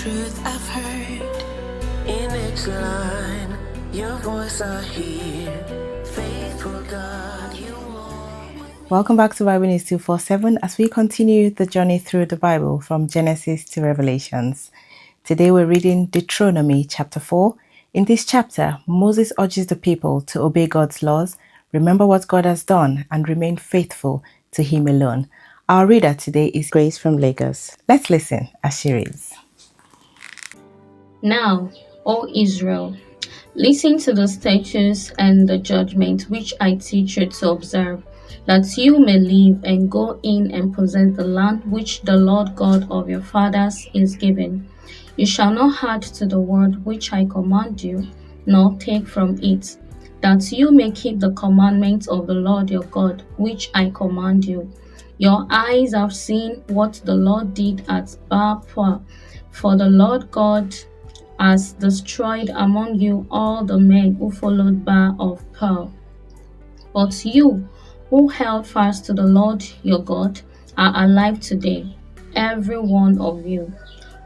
truth I've heard. In each line, your voice I hear. Faithful God, you are. Welcome back to Bible News 247 as we continue the journey through the Bible from Genesis to Revelations. Today we're reading Deuteronomy chapter 4. In this chapter, Moses urges the people to obey God's laws, remember what God has done, and remain faithful to Him alone. Our reader today is Grace from Lagos. Let's listen as she reads. Now, O Israel, listen to the statutes and the judgments which I teach you to observe, that you may live and go in and possess the land which the Lord God of your fathers is giving. You shall not add to the word which I command you, nor take from it, that you may keep the commandments of the Lord your God, which I command you. Your eyes have seen what the Lord did at Baal-peor, for the Lord God has destroyed among you all the men who followed Baal of Peor. But you, who held fast to the Lord your God, are alive today, every one of you.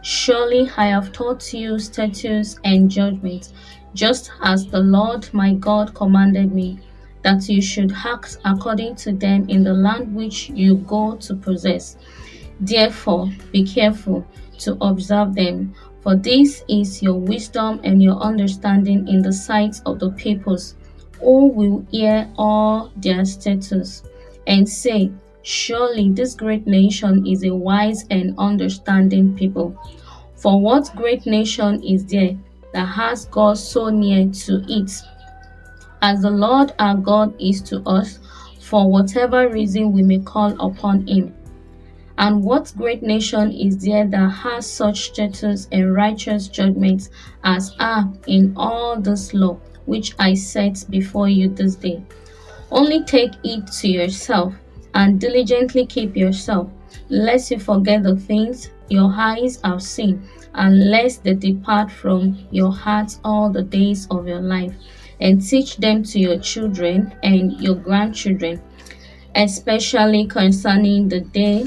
Surely I have taught you statutes and judgments, just as the Lord my God commanded me, that you should act according to them in the land which you go to possess. Therefore, be careful to observe them, for this is your wisdom and your understanding in the sight of the peoples, who will hear all their statutes, and say, surely this great nation is a wise and understanding people. For what great nation is there that has God so near to it, as the Lord our God is to us, for whatever reason we may call upon him? And what great nation is there that has such statutes and righteous judgments as are in all this law which I set before you this day? Only take it to yourself and diligently keep yourself, lest you forget the things your eyes have seen, and lest they depart from your heart all the days of your life, and teach them to your children and your grandchildren, especially concerning the day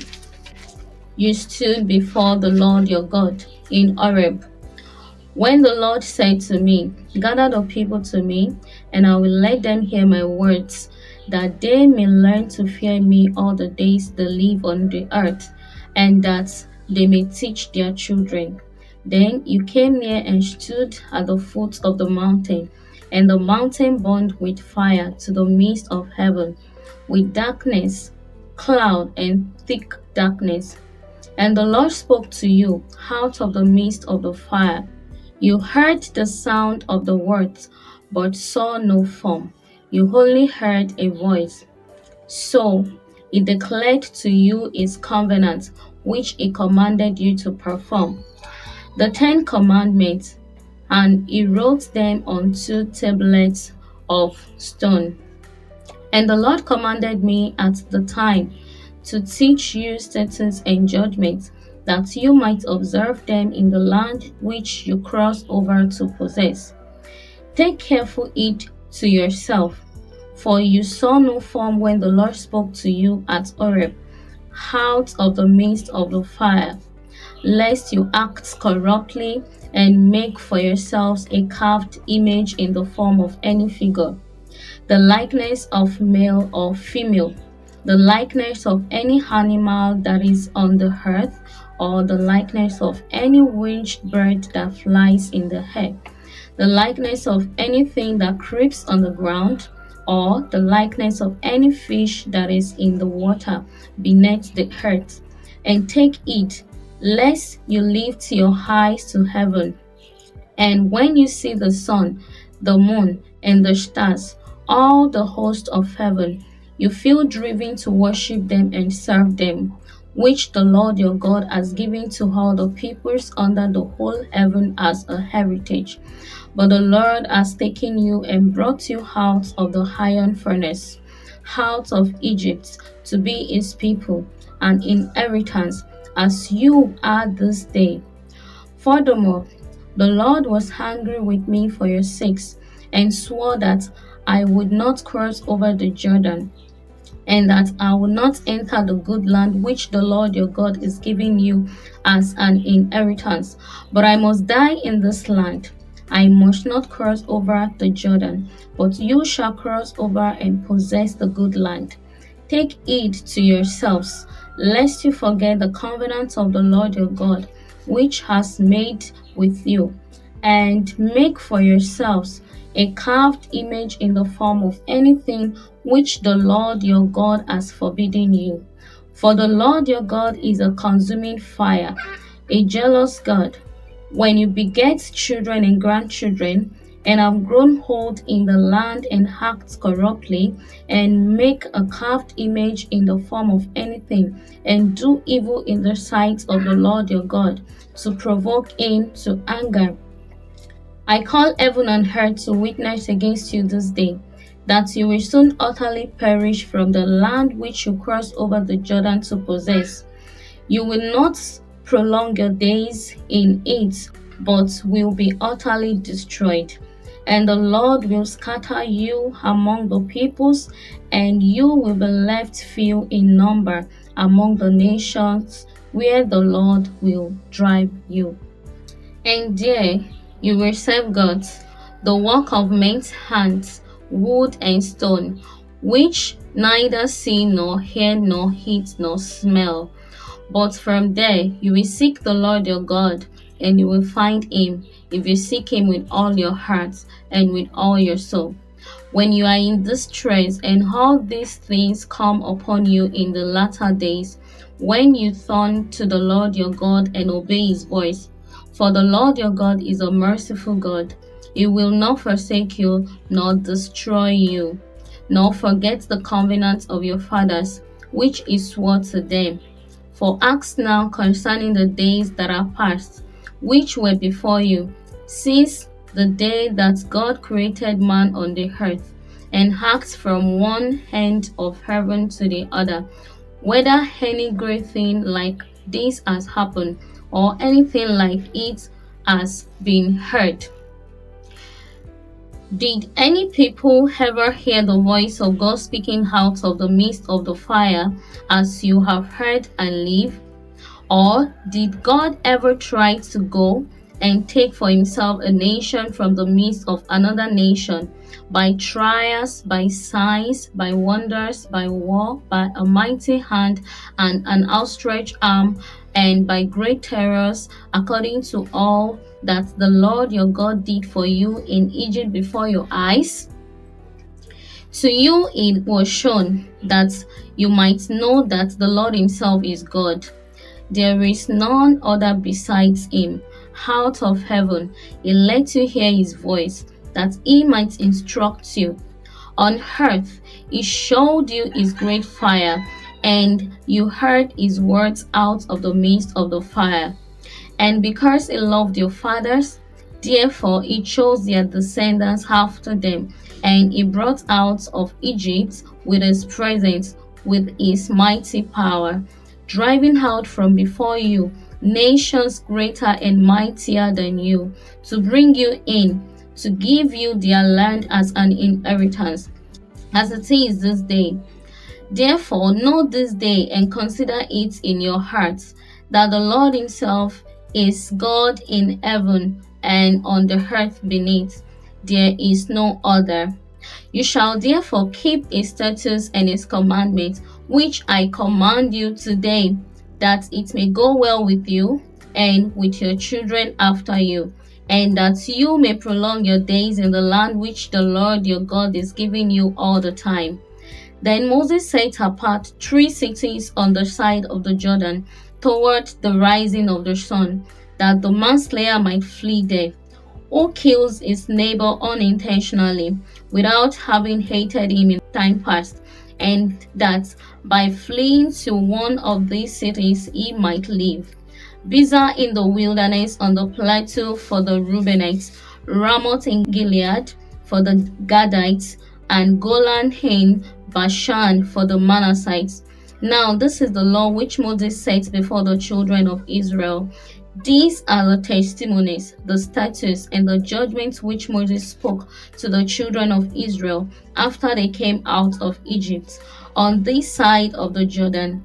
you stood before the Lord your God in Horeb, when the Lord said to me, gather the people to me, and I will let them hear my words, that they may learn to fear me all the days they live on the earth, and that they may teach their children. Then you came near and stood at the foot of the mountain, and the mountain burned with fire to the midst of heaven, with darkness, cloud, and thick darkness. And the Lord spoke to you out of the midst of the fire. You heard the sound of the words, but saw no form. You only heard a voice. So he declared to you his covenant, which he commanded you to perform, the 10 Commandments, and he wrote them on 2 tablets of stone. And the Lord commanded me at the time to teach you statutes and judgments, that you might observe them in the land which you cross over to possess. Take careful heed to yourself, for you saw no form when the Lord spoke to you at Horeb, out of the midst of the fire, lest you act corruptly and make for yourselves a carved image in the form of any figure, the likeness of male or female, the likeness of any animal that is on the earth, or the likeness of any winged bird that flies in the air, the likeness of anything that creeps on the ground, or the likeness of any fish that is in the water beneath the earth. And take it, lest you lift your eyes to heaven, and when you see the sun, the moon, and the stars, all the host of heaven, you feel driven to worship them and serve them, which the Lord your God has given to all the peoples under the whole heaven as a heritage. But the Lord has taken you and brought you out of the iron furnace, out of Egypt, to be his people, and inheritance, as you are this day. Furthermore, the Lord was angry with me for your sakes, and swore that I would not cross over the Jordan and that I will not enter the good land which the Lord your God is giving you as an inheritance, but I must die in this land. I must not cross over the Jordan, but you shall cross over and possess the good land. Take heed to yourselves, lest you forget the covenant of the Lord your God, which has made with you, and make for yourselves a carved image in the form of anything which the Lord your God has forbidden you. For the Lord your God is a consuming fire, a jealous God. When you beget children and grandchildren, and have grown old in the land and act corruptly, and make a carved image in the form of anything, and do evil in the sight of the Lord your God, to provoke him to anger, I call heaven and earth to witness against you this day, that you will soon utterly perish from the land which you crossed over the Jordan to possess. You will not prolong your days in it, but will be utterly destroyed. And the Lord will scatter you among the peoples, and you will be left few in number among the nations where the Lord will drive you. And there you will serve gods, the work of men's hands, wood and stone, which neither see nor hear nor eat nor smell. But from there you will seek the Lord your God, and you will find him, if you seek him with all your heart and with all your soul. When you are in distress, and all these things come upon you in the latter days, when you turn to the Lord your God and obey his voice. For the Lord your God is a merciful God. He will not forsake you nor destroy you, nor forget the covenant of your fathers, which he swore to them. For ask now concerning the days that are past, which were before you, since the day that God created man on the earth, and asked from one end of heaven to the other, whether any great thing like this has happened, or anything like it has been heard. Did any people ever hear the voice of God speaking out of the midst of the fire, as you have heard and live? Or did God ever try to go and take for himself a nation from the midst of another nation, by trials, by signs, by wonders, by war, by a mighty hand and an outstretched arm, and by great terrors, according to all that the Lord your God did for you in Egypt before your eyes? To you it was shown, that you might know that the Lord himself is God. There is none other besides him. Out of heaven he let you hear his voice, that he might instruct you. On earth he showed you his great fire, and you heard his words out of the midst of the fire. And because he loved your fathers, therefore he chose their descendants after them, and he brought out of Egypt with his presence, with his mighty power, driving out from before you nations greater and mightier than you, to bring you in, to give you their land as an inheritance, as it is this day. Therefore, know this day and consider it in your hearts, that the Lord himself is God in heaven and on the earth beneath. There is no other. You shall therefore keep his statutes and his commandments, which I command you today, that it may go well with you and with your children after you, and that you may prolong your days in the land which the Lord your God is giving you all the time. Then Moses set apart 3 cities on the side of the Jordan, toward the rising of the sun, that the manslayer might flee there. Who kills his neighbor unintentionally, without having hated him in time past, and that by fleeing to one of these cities he might live. Biza in the wilderness on the plateau for the Reubenites, Ramoth in Gilead for the Gadites, and Golan in Bashan for the Manassites. Now this is the law which Moses set before the children of Israel. These are the testimonies, the statutes, and the judgments which Moses spoke to the children of Israel after they came out of Egypt, on this side of the Jordan,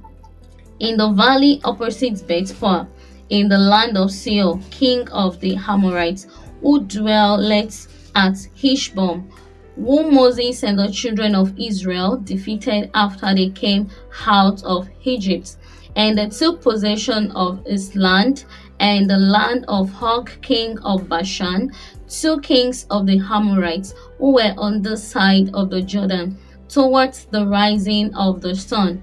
in the valley opposite Bethpeor, in the land of Seir, king of the Amorites, who dwelleth at Heshbon, whom Moses and the children of Israel defeated after they came out of Egypt. And they took possession of his land, and the land of Og, king of Bashan, 2 kings of the Amorites, who were on the side of the Jordan, towards the rising of the sun,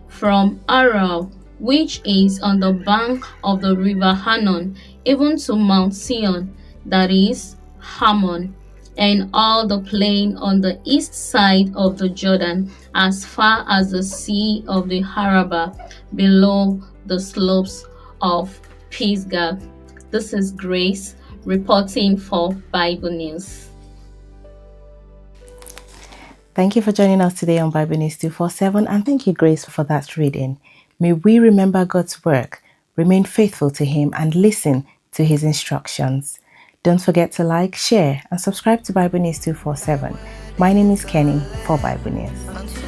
from Aral, which is on the bank of the river Hanon, even to Mount Sion, that is, Hammon, and all the plain on the east side of the Jordan, as far as the sea of the Arabah, below the slopes of Pisgah. This is Grace reporting for Bible News. Thank you for joining us today on Bible News 247, and thank you, Grace, for that reading. May we remember God's work, remain faithful to Him, and listen to His instructions. Don't forget to like, share, and subscribe to Bible News 247. My name is Kenny for Bible News.